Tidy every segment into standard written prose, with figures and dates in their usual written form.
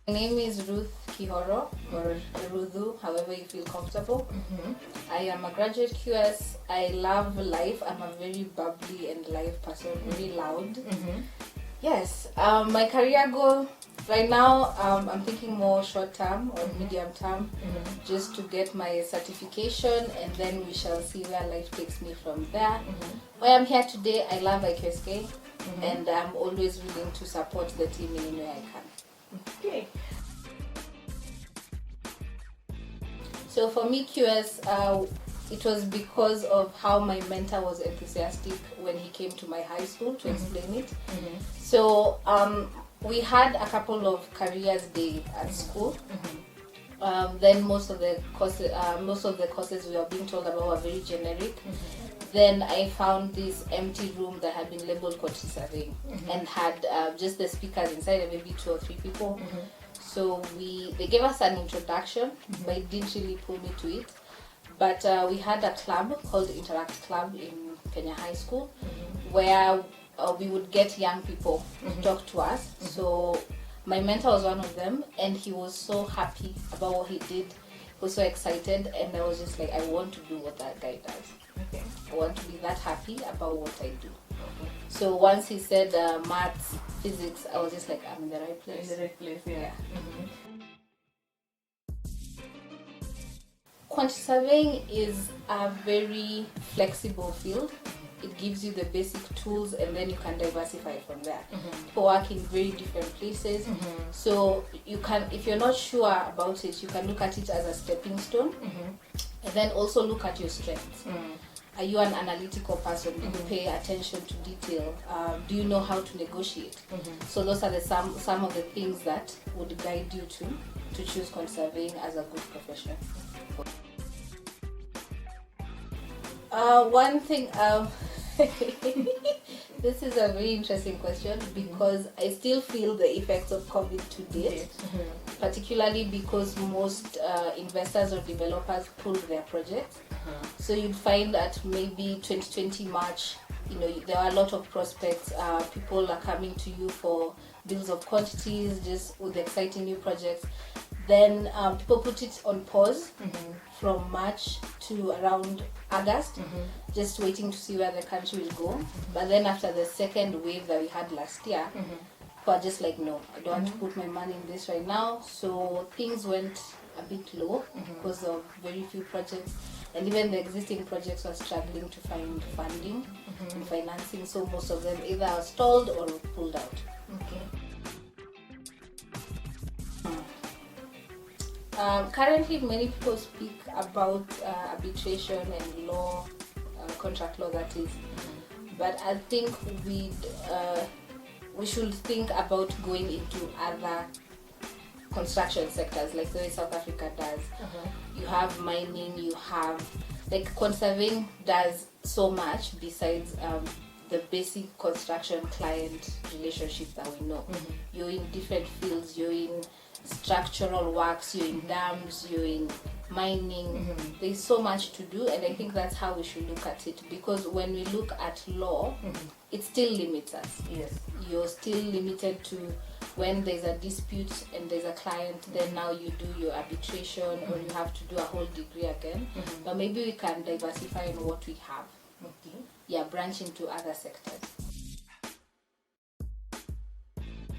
My name is Ruth Kihoro, or Ruthu, however you feel comfortable. I am a graduate QS. I love life. I'm a very bubbly and live person, very loud. Yes, my career goal right now, I'm thinking more short term or medium term, just to get my certification, and then we shall see where life takes me from there. Where I'm here today, I love IQSK, and I'm always willing to support the team in any way I can. Okay. So for me, QS, it was because of how my mentor was enthusiastic when he came to my high school to explain it. So we had a couple of careers day at school. Then most of the courses we were being told about were very generic. Then I found this empty room that had been labeled quantity surveying and had just the speakers inside, and maybe 2 or 3 people. So they gave us an introduction, but it didn't really pull me to it. But we had a club called Rotaract Club in Kenya High School, where we would get young people to talk to us. So my mentor was one of them, and he was so happy about what he did. He was so excited, and I was just like, I want to do what that guy does. Okay. I want to be that happy about what I do. So once he said maths, physics, I was just like, I'm in the right place. In the right place, yeah. Quantity surveying is a very flexible field. It gives you the basic tools, and then you can diversify from there. People work in very different places, so you can, if you're not sure about it, you can look at it as a stepping stone, and then also look at your strengths. Are you an analytical person? Do you pay attention to detail? Do you know how to negotiate? So those are some of the things that would guide you to choose quantity surveying as a good profession. One thing, this is a very interesting question, because I still feel the effects of COVID to date, particularly because most investors or developers pulled their projects. So you'd find that maybe 2020 March, there are a lot of prospects. People are coming to you for deals of quantities, just with exciting new projects. Then people put it on pause from March to around August, just waiting to see where the country will go. But then after the second wave that we had last year, people are just like, no, I don't want to put my money in this right now. So things went a bit low because of very few projects. And even the existing projects were struggling to find funding and financing. So most of them either are stalled or pulled out. Currently, many people speak about arbitration and law, contract law, that is. But I think we should think about going into other construction sectors, like the way South Africa does. You have mining, you have, like, conserving does so much besides the basic construction client relationship that we know. You're in different fields, you're in structural works, you're in dams, you're in mining. There's so much to do, and I think that's how we should look at it, because when we look at law, it still limits us. Yes. You're still limited to when there's a dispute and there's a client, then now you do your arbitration, or you have to do a whole degree again. But maybe we can diversify in what we have. Yeah, branch into other sectors.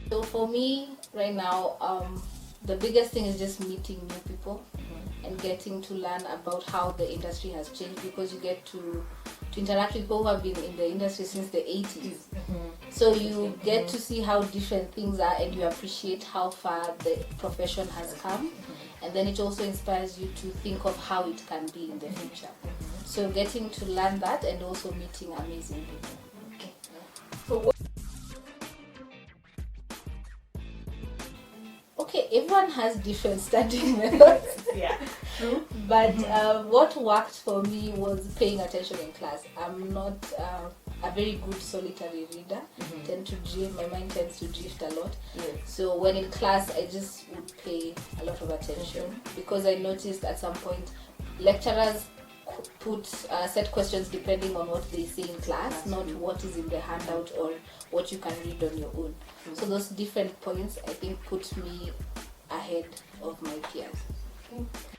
So for me right now, the biggest thing is just meeting new people and getting to learn about how the industry has changed, because you get to interact with people who have been in the industry since the 80s. So you get to see how different things are, and you appreciate how far the profession has come. And then it also inspires you to think of how it can be in the future. So getting to learn that, and also meeting amazing people. So Okay, everyone has different studying methods. Yeah, true. But what worked for me was paying attention in class. I'm not a very good solitary reader. My mind tends to drift a lot. So when in class, I just would pay a lot of attention, because I noticed at some point lecturers put set questions depending on what they say in class, not what is in the handout or what you can read on your own. So those different points, I think, put me ahead of my peers. Okay.